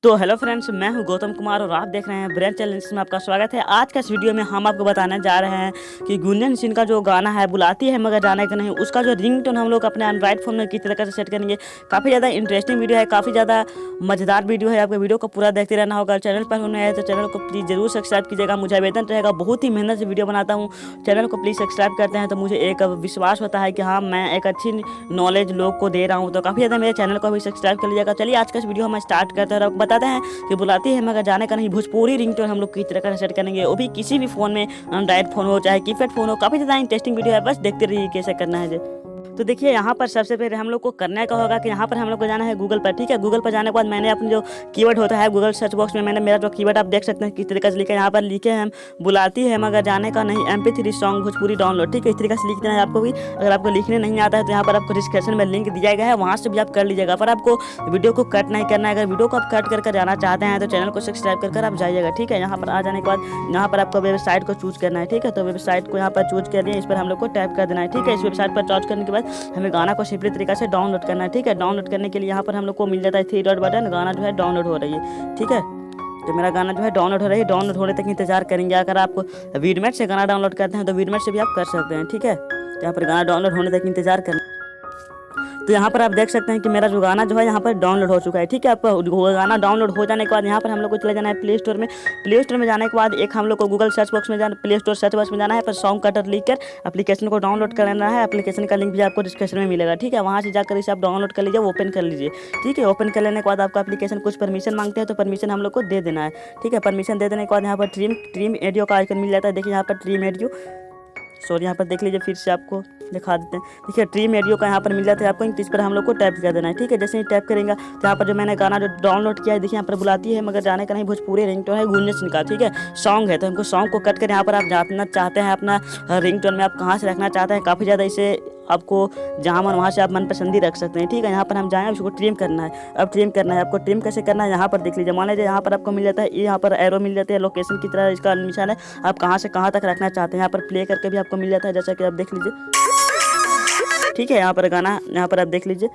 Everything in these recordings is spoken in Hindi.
तो हेलो फ्रेंड्स, मैं हूं गौतम कुमार और आप देख रहे हैं ब्रेन चैलेंज में आपका स्वागत है। आज का इस वीडियो में हम आपको बताने जा रहे हैं कि गुंजन सिंह का जो गाना है बुलाती है मगर जाने का नहीं, उसका जो रिंगटोन हम लोग अपने एंड्रॉइड फ़ोन में किस तरह से सेट करेंगे। काफ़ी ज़्यादा इंटरेस्टिंग वीडियो है, काफ़ी ज़्यादा मज़ेदार वीडियो है। आपको वीडियो को पूरा देखते रहना होगा। चैनल पर होना है तो चैनल को प्लीज़ जरूर सब्सक्राइब कीजिएगा। मुझे आवेदन रहेगा, बहुत ही मेहनत से वीडियो बनाता हूँ। चैनल को प्लीज़ सब्सक्राइब करते हैं तो मुझे एक विश्वास होता है कि हाँ, मैं एक अच्छी नॉलेज लोग को दे रहा हूँ। तो काफ़ी ज़्यादा मेरे चैनल को भी सब्सक्राइब कर लीजिएगा। चलिए आज का इस वीडियो हम स्टार्ट करते हैं और बताते हैं कि बुलाती है मगर जाने का नहीं भोजपुरी रिंगटोन हम लोग किस तरह का सेट करेंगे, वो भी किसी भी फ़ोन में, एंड्रॉइड फ़ोन हो चाहे कीपैड फ़ोन हो। काफ़ी ज़्यादा इंटरेस्टिंग वीडियो है, बस देखते रहिए कैसे करना है जी। तो देखिए यहाँ पर सबसे पहले हम लोग को करने का होगा कि यहाँ पर हम लोग को जाना है गूगल पर। ठीक है, गूगल पर जाने के बाद मैंने अपने जो कीवर्ड होता है गूगल सर्च बॉक्स में मैंने मेरा जो कीवर्ड आप देख सकते हैं किस तरीके से लिखे। यहाँ पर लिखे हैं हम बुलाती है मगर जाने का नहीं MP3 सॉन्ग भोजपुरी डाउनलोड। ठीक है, इस तरीके से लिख देना है आपको भी। अगर आपको लिखने नहीं आता है तो यहाँ पर आपको डिस्क्रिप्शन में लिंक दिया गया है, वहाँ से भी आप कर लीजिएगा। पर आपको वीडियो को कट नहीं करना है। अगर वीडियो को आप कट कर जाना चाहते हैं तो चैनल को सब्सक्राइब कर आप जाइएगा। ठीक है, यहाँ पर आ जाने के बाद यहाँ पर आपको वेबसाइट को चूज करना है। ठीक है, तो वेबसाइट को यहाँ पर चूज कर लिया, इस पर हम लोग को टैप कर देना है। ठीक है, इस वेबसाइट पर चॉइस करने के बाद हमें गाना को सिंपली तरीके से डाउनलोड करना है। ठीक है, डाउनलोड करने के लिए यहाँ पर हम लोग को मिल जाता है 3 डॉट बटन। गाना जो है डाउनलोड हो रही है। ठीक है, तो मेरा गाना जो है डाउनलोड हो रही है। डाउनलोड होने तक इंतजार करेंगे। अगर आप वीडमेट से गाना डाउनलोड करते हैं तो वीडमेट से भी आप कर सकते हैं। ठीक है, तो यहाँ पर गाना डाउनलोड होने तक इंतजार करें। तो यहाँ पर आप देख सकते हैं कि मेरा जो गाना जो है यहाँ पर डाउनलोड हो चुका है। ठीक है, आपका गाना डाउनलोड हो जाने के बाद यहाँ पर हम लोग को चले जाना है प्ले स्टोर में। प्ले स्टोर में जाने के बाद एक हम लोग को गूगल सर्च बॉक्स में जाना, प्ले स्टोर सर्च बॉक्स में जाना है, पर सॉन्ग कटर लिख कर एप्लीकेशन को डाउनलोड कर लेना है। एप्लीकेशन का लिंक भी आपको डिस्क्रिप्शन में मिलेगा। ठीक है, वहाँ से जाकर इसे आप डाउनलोड कर लीजिए, ओपन कर लीजिए। ठीक है, ओपन कर लेने के बाद आपका एप्लीकेशन कुछ परमिशन मांगते हैं तो परमिशन हम लोग को दे देना है। ठीक है, परमिशन दे देने के बाद यहाँ पर ट्रीम एडियो का आइकन मिल जाता है। देखिए यहाँ पर ट्रीम एडियो, सॉरी यहाँ पर देख लीजिए, फिर से आपको दिखा देते हैं। देखिए ट्रीम एडियो का यहाँ पर मिल जाता है आपको, इस पर हम लोग को टैप कर देना है। ठीक है, जैसे ही टैप करेंगे तो यहाँ पर जो मैंने गाना जो डाउनलोड किया है देखिए यहाँ पर बुलाती है मगर जाने का नहीं भोजपुरी रिंगटोन है गुंजन सिंह का। ठीक है, सॉन्ग है तो हमको सॉन्ग को कट कर यहाँ पर आप जाना चाहते हैं अपना रिंगटोन में आप कहाँ से रखना चाहते हैं। काफ़ी ज़्यादा इसे आपको जहाँ मन वहाँ से आप मनपसंदी रख सकते हैं। ठीक है, यहाँ पर हम जाएँ, उसको ट्रिम करना है। अब ट्रिम करना है आपको, ट्रिम कैसे करना है यहाँ पर देख लीजिए। मान लीजिए यहाँ पर आपको मिल जाता है, यहाँ पर एरो मिल जाती है लोकेशन की तरह, इसका निशान है। आप कहाँ से कहाँ तक रखना चाहते हैं यहाँ पर प्ले करके भी आपको मिल जाता है, जैसा कि आप देख लीजिए। ठीक है, यहाँ पर गाना यहाँ पर आप देख लीजिए।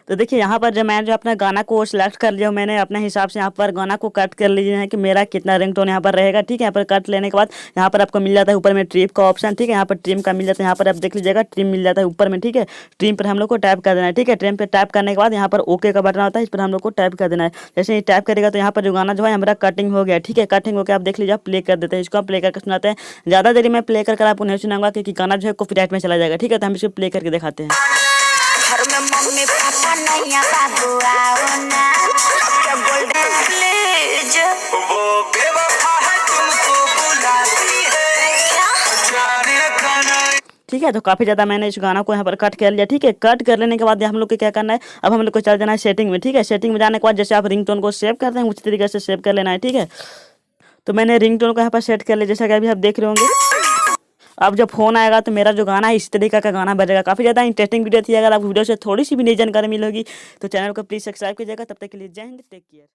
तो देखिए यहाँ पर जब मैंने जो अपना गाना को सिलेक्ट कर लिया, मैंने अपने हिसाब से यहाँ पर गाना को कट कर लीजिए है कि मेरा कितना रिंगटोन यहाँ पर रहेगा। ठीक है, यहाँ पर कट लेने के बाद यहाँ पर आपको मिल जाता है ऊपर में ट्रिम का ऑप्शन। ठीक है, यहाँ पर ट्रिम का मिल जाता है, यहाँ पर आप देख लीजिएगा ट्रिम मिल जाता है ऊपर में। ठीक है, ट्रिम पर हम लोग को टैप कर देना है। ठीक है, ट्रिम पर टैप करने के बाद यहाँ पर ओके का बटन होता है, इस पर हम लोग को टैप कर देना है। जैसे ही टैप करेगा तो यहाँ पर जो गाना जो है हमारा कटिंग हो गया। ठीक है, कटिंग होकर आप देख लीजिए, आप प्ले कर देते हैं। इसको आप प्ले करके सुनाते हैं। ज़्यादा देरी में प्ले कर आपको नहीं सुनाऊंगा क्योंकि गाना जो है कॉपीराइट में चला जाएगा। ठीक है, तो हम इसको प्ले करके दिखाते हैं। घर में मम्मी पापा नहीं है, बाबू आओ ना, क्या गोल्डन प्लीज वो बेवफा है तुमको बुलाती है जाने का नहीं। ठीक है, तो काफ़ी ज़्यादा मैंने इस गाना को यहाँ पर कट कर लिया। ठीक है, कट कर लेने के बाद हम लोग को क्या करना है, अब हम लोग को चल जाना है सेटिंग में। ठीक है, सेटिंग में जाने के बाद जैसे आप रिंगटोन को सेव करते हैं उसी तरीके से सेव कर लेना है। ठीक है, तो मैंने रिंगटोन को यहाँ पर सेट कर लिया, जैसा कि अभी आप देख रहे होंगे। अब जब फोन आएगा तो मेरा जो गाना है इस तरीके का गाना बजेगा। काफ़ी ज़्यादा इंटरेस्टिंग वीडियो थी। अगर आपको वीडियो से थोड़ी सी भी नई जानकारी मिलेगी तो चैनल को प्लीज़ सब्सक्राइब कीजिएगा। तब तक के लिए जय हिंद, टेक केयर।